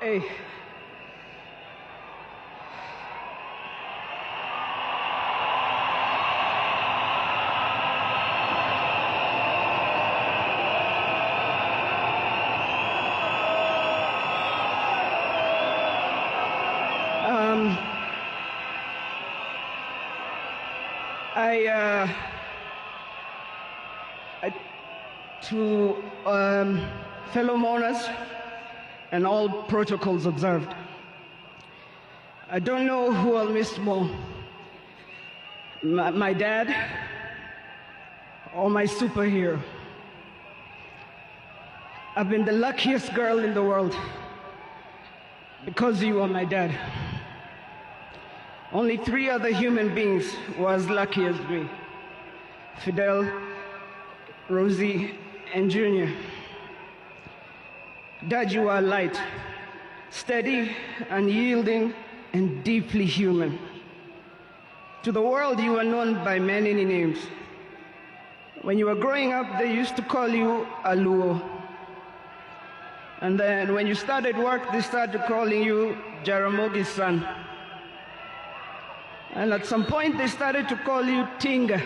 Hey. To fellow mourners and all protocols observed, I don't know who I'll miss more, my dad or my superhero. I've been the luckiest girl in the world because you are my dad. Only 3 other human beings were as lucky as me: Fidel, Rosie, and Junior. Dad, you are light, steady, unyielding, and deeply human. To the world, you are known by many names. When you were growing up, they used to call you Aluo. And then when you started work, they started calling you Jaramogi's son. And at some point, they started to call you Tinga.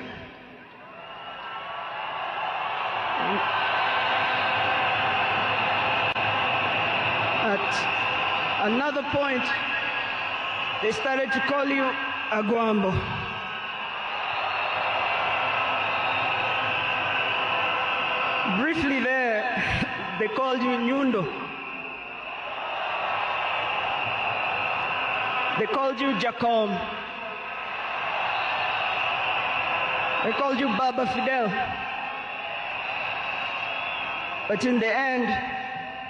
At another point, they started to call you Aguambo. Briefly there, they called you Nyundo. They called you Jacom. They called you Baba Fidel. But in the end,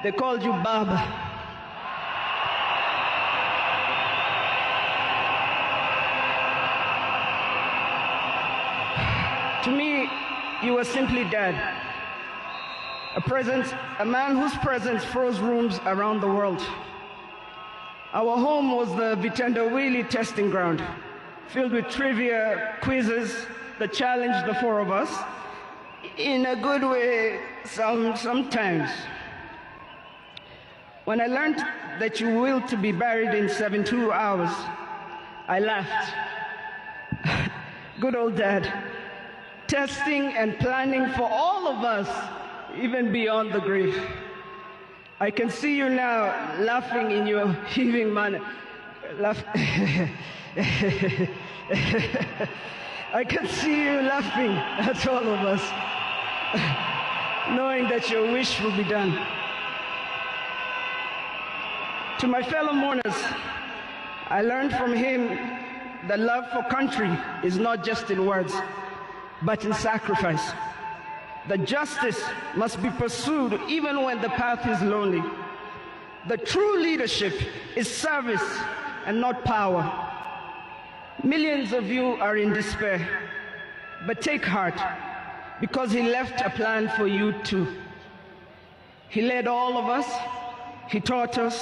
they called you Baba. To me, you were simply Dad. A man whose presence froze rooms around the world. Our home was the Vitendawili testing ground, filled with trivia, quizzes that challenged the 4 of us, in a good way sometimes. When I learned that you willed to be buried in 72 hours, I laughed. Good old Dad, testing and planning for all of us, even beyond the grave. I can see you now laughing in your heaving manner. I can see you laughing at all of us, knowing that your wish will be done. To my fellow mourners, I learned from him that love for country is not just in words, but in sacrifice. That justice must be pursued even when the path is lonely. The true leadership is service and not power. Millions of you are in despair, but take heart, because he left a plan for you too. He led all of us, he taught us,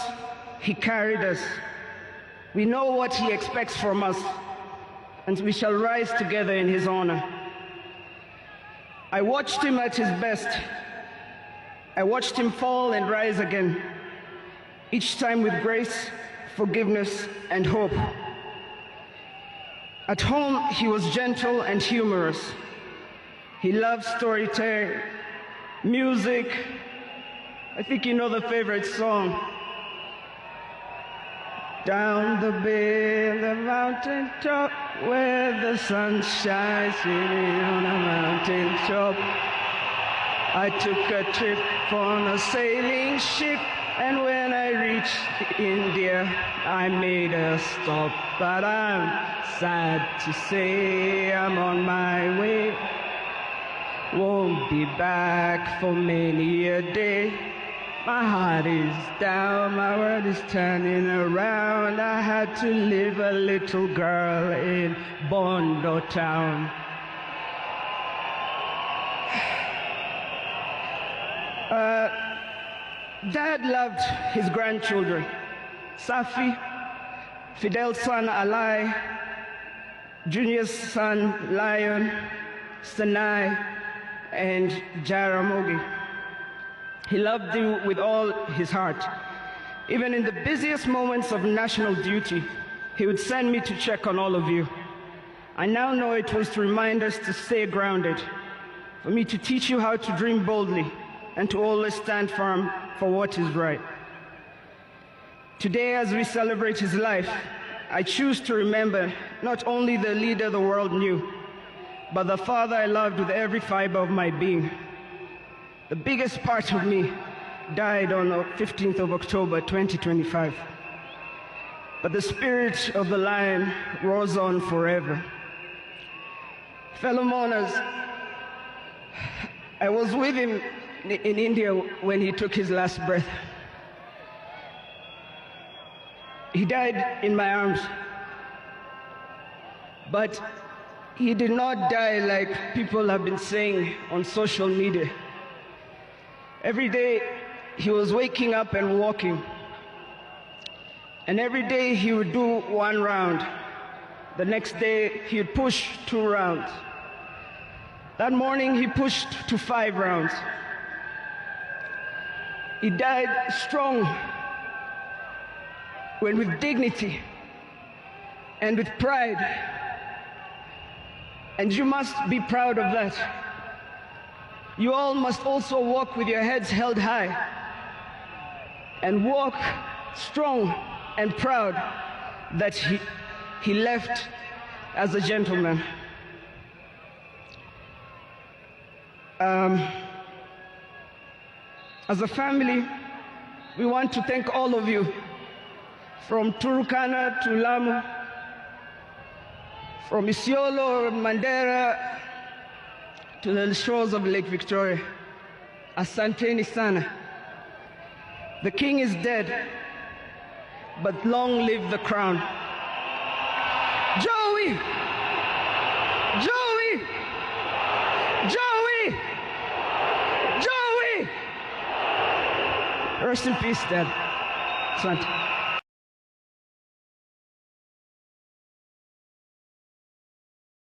he carried us. We know what he expects from us, and we shall rise together in his honor. I watched him at his best. I watched him fall and rise again, each time with grace, forgiveness, and hope. At home, he was gentle and humorous. He loved storytelling, music. I think you know the favorite song. Down the bay, the mountain top, where the sun shines on a mountain top. I took a trip on a sailing ship, and when I reached India, I made a stop. But I'm sad to say I'm on my way. Won't be back for many a day. My heart is down, my world is turning around. I had to leave a little girl in Bondo town. Dad loved his grandchildren. Safi, Fidel's son Alai, Junior's son Lion, Sanai, and Jaramogi. He loved you with all his heart. Even in the busiest moments of national duty, he would send me to check on all of you. I now know it was to remind us to stay grounded, for me to teach you how to dream boldly and to always stand firm for what is right. Today, as we celebrate his life, I choose to remember not only the leader the world knew, but the father I loved with every fiber of my being. The biggest part of me died on the 15th of October, 2025. But the spirit of the lion roars on forever. Fellow mourners, I was with him in India when he took his last breath. He died in my arms. But he did not die like people have been saying on social media. Every day, he was waking up and walking. And every day he would do 1 round. The next day he would push 2 rounds. That morning he pushed to 5 rounds. He died strong, when with dignity and with pride. And you must be proud of that. You all must also walk with your heads held high and walk strong and proud that he left as a gentleman. As a family, we want to thank all of you, from Turkana to Lamu, from Isiolo, Mandera, to the shores of Lake Victoria. Asanteni sana. The king is dead, but long live the crown. Joey! Joey! Joey! Joey! Rest in peace, Dad. Asante.